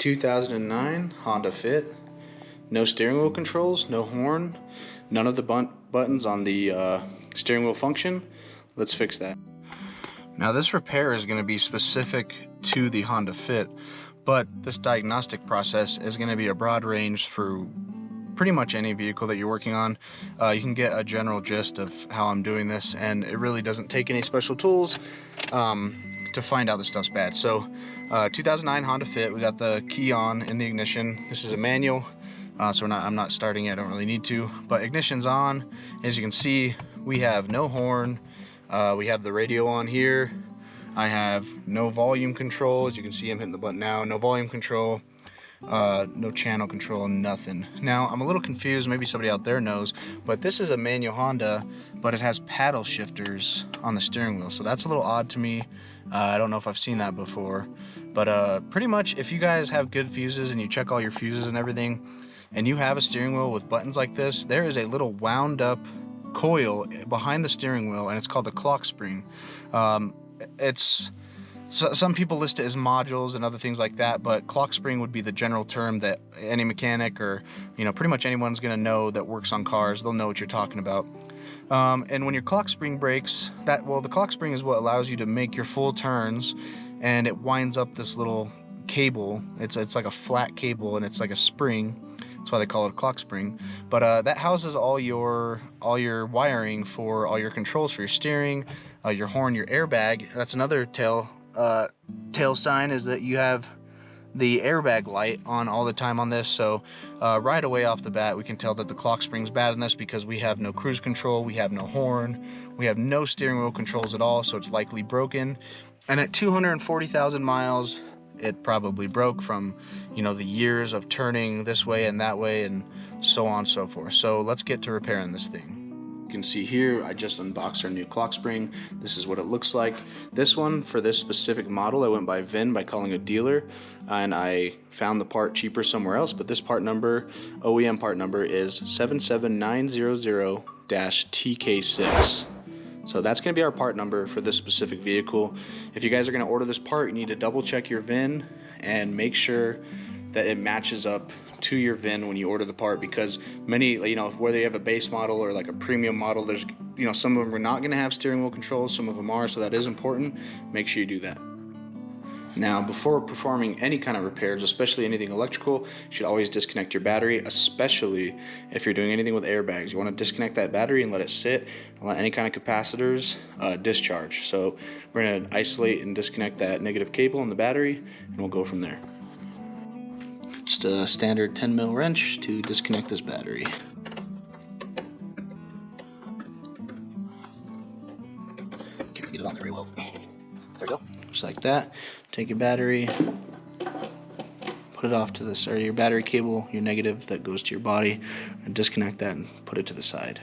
2009 Honda Fit. No steering wheel controls, no horn, none of the buttons on the steering wheel function. Let's fix that. Now this repair is going to be specific to the Honda Fit, but this diagnostic process is going to be a broad range for pretty much any vehicle that you're working on. You can get a general gist of how I'm doing this, and it really doesn't take any special tools to find out this stuff's bad. So 2009 Honda Fit, we got the key on in the ignition. This is a manual, so I'm not starting it, I don't really need to, but ignition's on. As you can see, we have no horn, we have the radio on here. I have no volume control. As you can see, I'm hitting the button now. No volume control, no channel control, nothing. Now I'm a little confused, maybe somebody out there knows, but this is a manual Honda, but it has paddle shifters on the steering wheel, so that's a little odd to me. I don't know if I've seen that before, but pretty much if you guys have good fuses and you check all your fuses and everything, and you have a steering wheel with buttons like this, there is a little wound up coil behind the steering wheel, and it's called the clock spring. Some people list it as modules and other things like that, but clock spring would be the general term that any mechanic, or pretty much anyone's gonna know that works on cars. They'll know what you're talking about. And when your clock spring breaks, the clock spring is what allows you to make your full turns, and it winds up this little cable. It's like a flat cable, and it's like a spring. That's why they call it a clock spring. But that houses all your wiring for all your controls for your steering, your horn, your airbag. That's another tail sign, is that you have the airbag light on all the time on this. So right away off the bat, we can tell that the clock spring's bad in this, because we have no cruise control, we have no horn, we have no steering wheel controls at all, so it's likely broken. And at 240,000 miles, it probably broke from the years of turning this way and that way and so on and so forth. So let's get to repairing this thing. You can see here, I just unboxed our new clock spring. This is what it looks like. This one, for this specific model, I went by VIN by calling a dealer, and I found the part cheaper somewhere else, but this part number, OEM part number, is 77900-TK6. So that's going to be our part number for this specific vehicle. If you guys are going to order this part, you need to double check your VIN and make sure that it matches up to your VIN when you order the part, because many, whether you have a base model or like a premium model, there's, some of them are not going to have steering wheel controls, some of them are, so that is important. Make sure you do that. Now, before performing any kind of repairs, especially anything electrical, you should always disconnect your battery, especially if you're doing anything with airbags. You want to disconnect that battery and let it sit, and let any kind of capacitors discharge. So we're going to isolate and disconnect that negative cable in the battery, and we'll go from there. Just a standard 10 mil wrench to disconnect this battery. Can't get it on there very well. There we go. Just like that. Take your battery, put it off to this, or your battery cable, your negative that goes to your body, and disconnect that and put it to the side.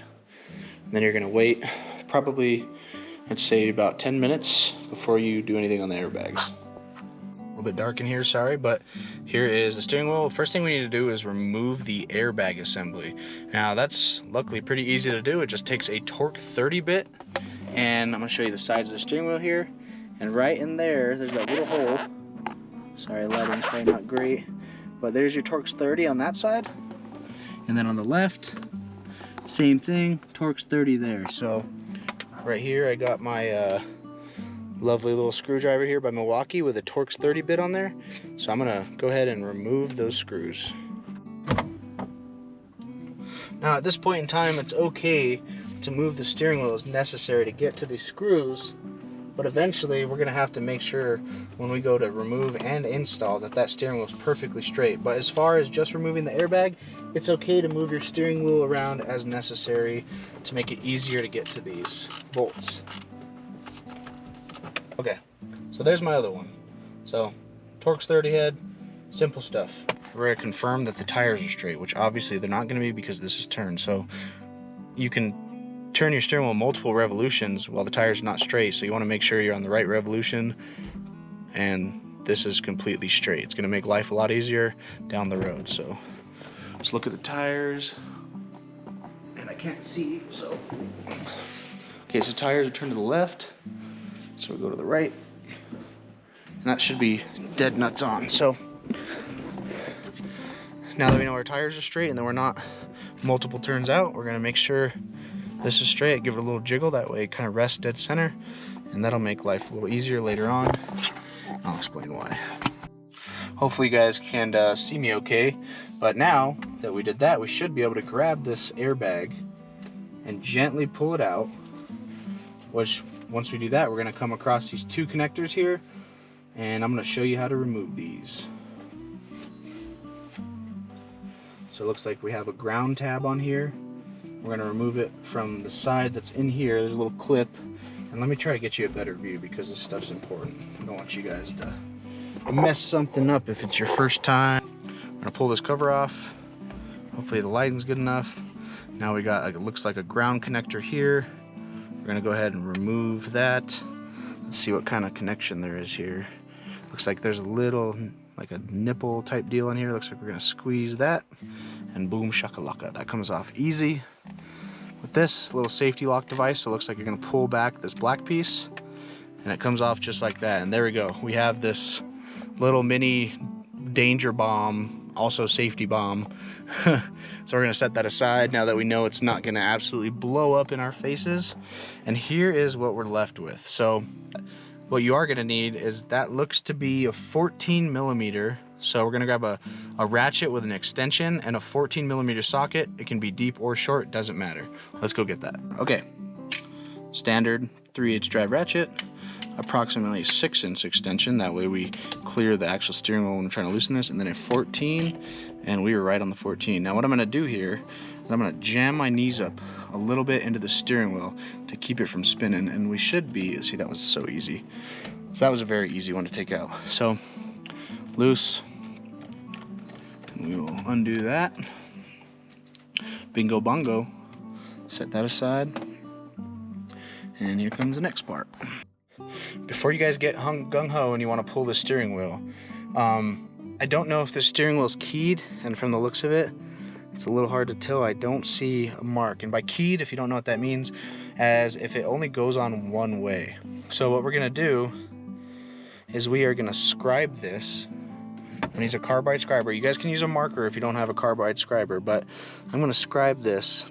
And then you're going to wait probably, I'd say, about 10 minutes before you do anything on the airbags. A little bit dark in here, sorry, but here is the steering wheel. First thing we need to do is remove the airbag assembly. Now that's luckily pretty easy to do. It just takes a Torque 30 bit, and I'm going to show you the sides of the steering wheel here. And right in there's that little hole. Sorry, lighting's probably not great, but there's your Torx 30 on that side. And then on the left, same thing, Torx 30 there. So right here I got my lovely little screwdriver here by Milwaukee with a Torx 30 bit on there. So I'm gonna go ahead and remove those screws. Now at this point in time, it's okay to move the steering wheel as necessary to get to these screws, but eventually we're gonna have to make sure when we go to remove and install that steering wheel is perfectly straight. But as far as just removing the airbag, it's okay to move your steering wheel around as necessary to make it easier to get to these bolts. Okay, so there's my other one. So Torx 30 head, simple stuff. We're gonna confirm that the tires are straight, which obviously they're not gonna be because this is turned. So you can turn your steering wheel multiple revolutions while the tire's not straight, so you want to make sure you're on the right revolution, and this is completely straight. It's going to make life a lot easier down the road. So let's look at the tires, and I can't see, so okay, so tires are turned to the left, so we go to the right, and that should be dead nuts on. So now that we know our tires are straight and then we're not multiple turns out, we're gonna make sure this is straight, give it a little jiggle, that way it kind of rests dead center, and that'll make life a little easier later on. I'll explain why. Hopefully you guys can see me okay, but now that we did that, we should be able to grab this airbag and gently pull it out, which once we do that, we're gonna come across these two connectors here, and I'm gonna show you how to remove these. So it looks like we have a ground tab on here. We're gonna remove it from the side that's in here. There's a little clip, and let me try to get you a better view because this stuff's important. I don't want you guys to mess something up if it's your first time. I'm gonna pull this cover off. Hopefully the lighting's good enough. Now we got, it looks like a ground connector here. We're gonna go ahead and remove that. Let's see what kind of connection there is here. Looks like there's a little, like a nipple type deal in here. Looks like we're gonna squeeze that, and boom shakalaka, that comes off easy. With this little safety lock device, it looks like you're gonna pull back this black piece, and it comes off just like that. And there we go. We have this little mini danger bomb, also safety bomb. So we're gonna set that aside now that we know it's not gonna absolutely blow up in our faces. And here is what we're left with. So what you are gonna need is, that looks to be a 14 millimeter. So we're gonna grab a ratchet with an extension and a 14 millimeter socket. It can be deep or short, doesn't matter. Let's go get that. Okay, standard 3/8 drive ratchet, approximately 6-inch extension. That way we clear the actual steering wheel when we're trying to loosen this, and then a 14, and we were right on the 14. Now what I'm gonna do here is I'm gonna jam my knees up a little bit into the steering wheel to keep it from spinning, and we should be, see, that was so easy. So that was a very easy one to take out. So loose, and we will undo that. Bingo bongo. Set that aside, and here comes the next part. Before you guys get gung-ho and you want to pull the steering wheel, I don't know if the steering wheel is keyed, and from the looks of it, it's a little hard to tell. I don't see a mark, and by keyed, if you don't know what that means, as if it only goes on one way. So what we're gonna do is we are gonna scribe this. I'm gonna use a carbide scriber. You guys can use a marker if you don't have a carbide scriber, but I'm gonna scribe this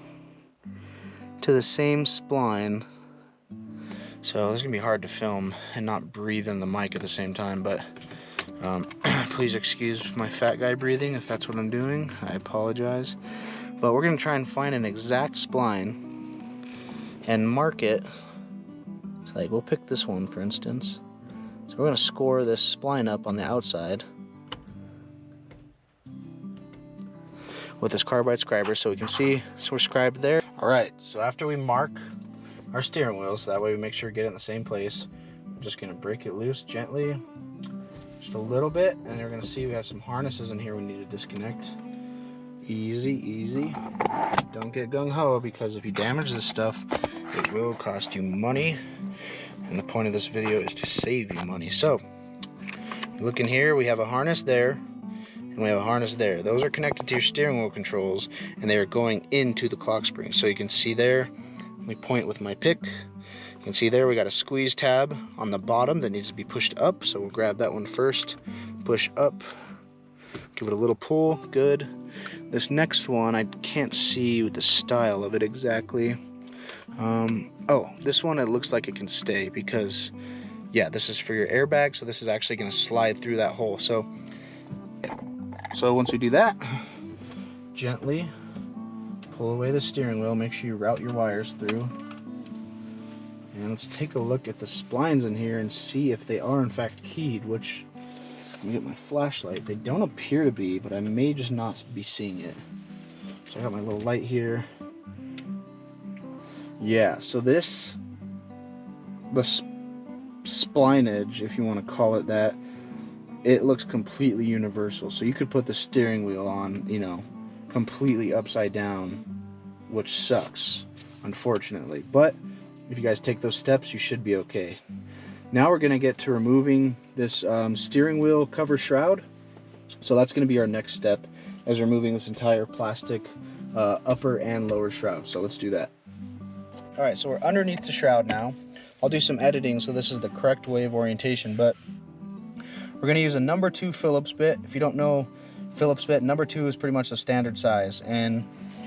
to the same spline. So this is gonna be hard to film and not breathe in the mic at the same time, but please excuse my fat guy breathing if that's what I'm doing. I apologize. But we're gonna try and find an exact spline and mark it. So like, we'll pick this one for instance. So we're gonna score this spline up on the outside with this carbide scriber, so we can see, so we're scribed there. All right, so after we mark our steering wheel, so that way we make sure we get it in the same place, I'm just gonna break it loose gently, just a little bit, and you're gonna see we have some harnesses in here we need to disconnect. Easy, easy. Don't get gung-ho, because if you damage this stuff, it will cost you money, and the point of this video is to save you money. So, look in here, we have a harness there, and we have a harness there. Those are connected to your steering wheel controls, and they are going into the clock spring. So you can see there, we point with my pick. You can see there we got a squeeze tab on the bottom that needs to be pushed up, so we'll grab that one first, push up, give it a little pull, good. This next one, I can't see the style of it exactly. Oh, this one, it looks like it can stay because, yeah, this is for your airbag, so this is actually gonna slide through that hole. So once we do that, gently pull away the steering wheel, make sure you route your wires through. And let's take a look at the splines in here and see if they are in fact keyed, which, let me get my flashlight. They don't appear to be, but I may just not be seeing it. So I got my little light here. Yeah, so this, the spline edge, if you want to call it that, it looks completely universal. So you could put the steering wheel on, you know, completely upside down, which sucks, unfortunately. But if you guys take those steps, you should be okay. Now we're going to get to removing this steering wheel cover shroud. So that's going to be our next step, as removing this entire plastic upper and lower shroud. So let's do that. Alright, so we're underneath the shroud now. I'll do some editing so this is the correct way of orientation, but we're going to use a number 2 Phillips bit. If you don't know Phillips bit. Number 2 is pretty much the standard size, and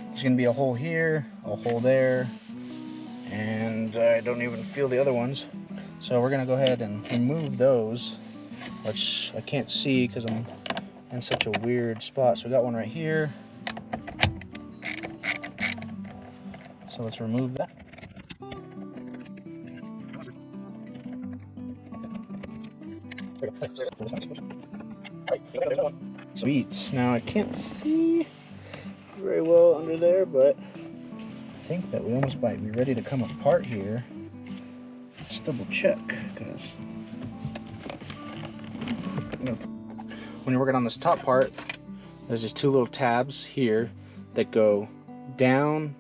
there's going to be a hole here, a hole there, and I don't even feel the other ones. So we're going to go ahead and remove those, which I can't see because I'm in such a weird spot. So we got one right here. So let's remove that. Sweet. Now I can't see very well under there, but I think that we almost might be ready to come apart here. Let's double check, because when you're working on this top part, there's these 2 little tabs here that go down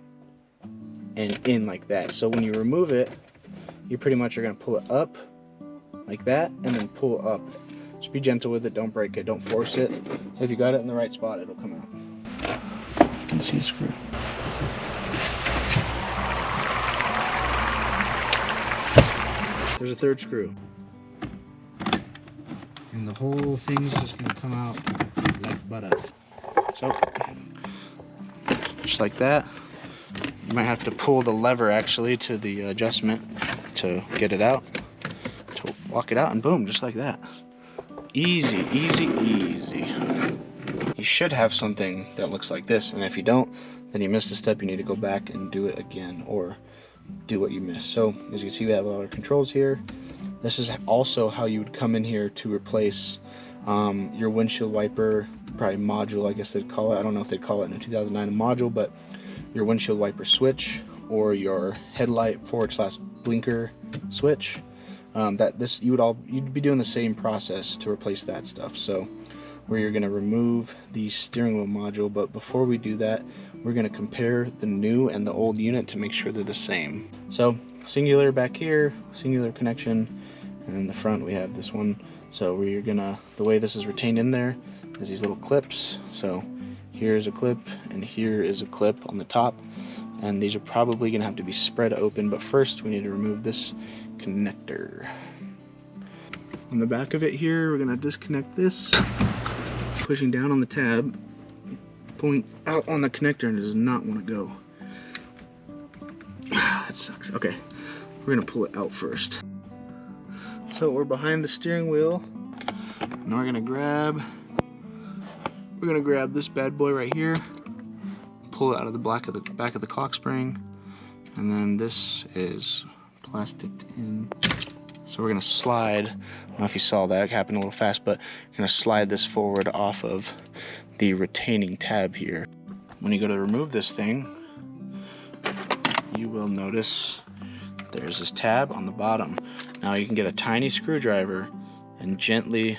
and in like that. So when you remove it, you pretty much are going to pull it up like that and then pull up. Just be gentle with it, don't break it, don't force it. If you got it in the right spot, it'll come out. You can see a screw. There's a 3rd screw. And the whole thing's just going to come out like butter. So, just like that. You might have to pull the lever actually to the adjustment to get it out, to walk it out, and boom, just like that. Easy, easy, easy. You should have something that looks like this, and if you don't, then you missed a step. You need to go back and do it again, or do what you missed. So as you can see, we have all our controls here. This is also how you would come in here to replace your windshield wiper, probably module, I guess they'd call it. I don't know if they'd call it in a 2009 a module, but your windshield wiper switch or your headlight / blinker switch. You'd be doing the same process to replace that stuff. So where you're going to remove the steering wheel module, but before we do that, we're going to compare the new and the old unit to make sure they're the same. So singular back here, singular connection, and in the front we have this one. So the way this is retained in there is these little clips. So here's a clip and here is a clip on the top, and these are probably going to have to be spread open, but first we need to remove this connector. On the back of it here, we're going to disconnect this, pushing down on the tab, pulling out on the connector, and it does not want to go. That sucks. Okay, we're going to pull it out first. So we're behind the steering wheel, and we're going to grab this bad boy right here, pull it out of the back of the clock spring, and then this is plasticed in. So we're going to slide, I don't know if you saw that, it happened a little fast, but we're going to slide this forward off of the retaining tab here. When you go to remove this thing, you will notice there's this tab on the bottom. Now you can get a tiny screwdriver and gently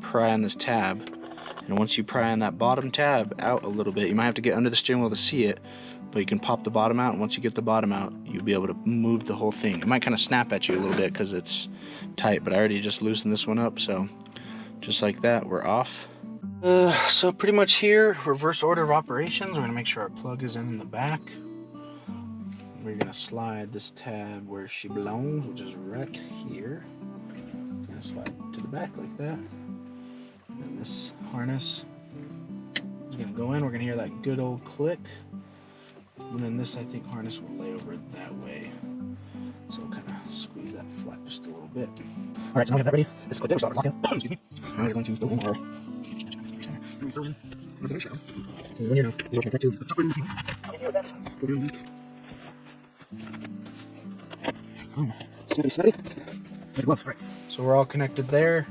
pry on this tab, and once you pry on that bottom tab out a little bit, you might have to get under the steering wheel to see it, but you can pop the bottom out, and once you get the bottom out, you'll be able to move the whole thing. It might kind of snap at you a little bit because it's tight, but I already just loosened this one up, so just like that, we're off. So pretty much here, reverse order of operations. We're going to make sure our plug is in the back. We're going to slide this tab where she belongs, which is right here. We're going to slide to the back like that. And this harness is going to go in. We're going to hear that good old click. And then this, I think, harness will lay over that way. So we'll kind of squeeze that flat just a little bit. All right, so now we have that ready. This clip there, we start our clock in. Excuse me. Now we're going to throw in our... throw in our bigger shell. So when you're now, these are connected to the top end. We're going to so we're all connected there.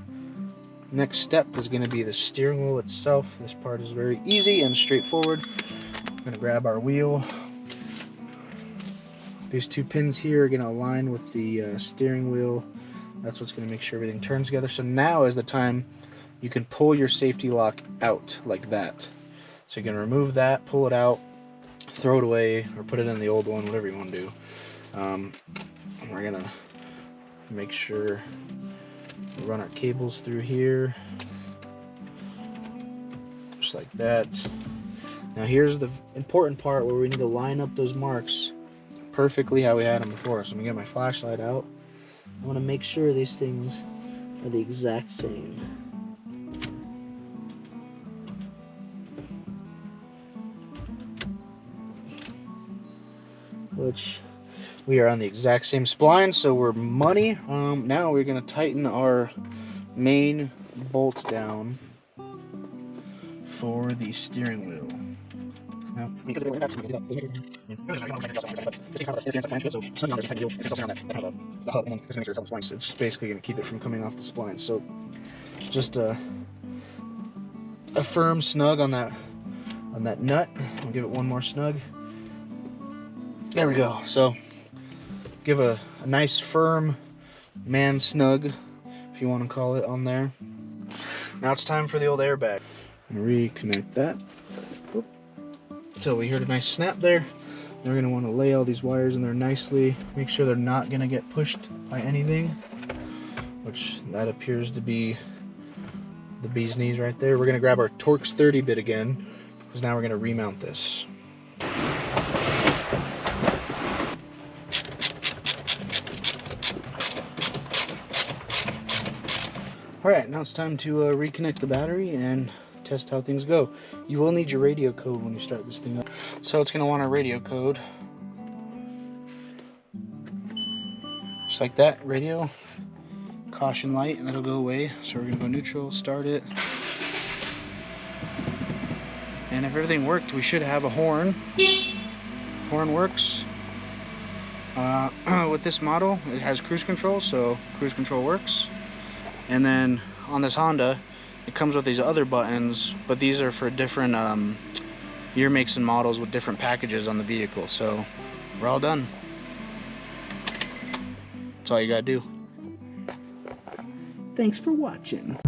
Next step is going to be the steering wheel itself. This part is very easy and straightforward. We're going to grab our wheel. These 2 pins here are going to align with the steering wheel. That's what's going to make sure everything turns together. So now is the time you can pull your safety lock out like that. So you can remove that, pull it out, throw it away, or put it in the old one, whatever you want to do. We're going to make sure we run our cables through here, just like that. Now here's the important part where we need to line up those marks perfectly how we had them before. So I'm gonna get my flashlight out. I want to make sure these things are the exact same. which we are on the exact same spline, so we're money. Now we're gonna tighten our main bolt down for the steering wheel. Now, because it's basically going to keep it from coming off the spline. So just a firm snug on that nut. I'll give it one more snug. There we go. So give a nice firm man snug, if you want to call it, on there. Now it's time for the old airbag. Reconnect that. Boop. So we heard a nice snap there. We're going to want to lay all these wires in there nicely. Make sure they're not going to get pushed by anything, which that appears to be the bee's knees right there. We're going to grab our Torx 30 bit again, because now we're going to remount this. Alright, now it's time to reconnect the battery and test how things go. You will need your radio code when you start this thing up. So it's going to want a radio code. Just like that, radio. Caution light, and that'll go away. So we're going to go neutral, start it. And if everything worked, we should have a horn. Horn works. With this model, it has cruise control, so cruise control works. And then on this Honda, it comes with these other buttons, but these are for different year makes and models with different packages on the vehicle. So we're all done. That's all you gotta do. Thanks for watching.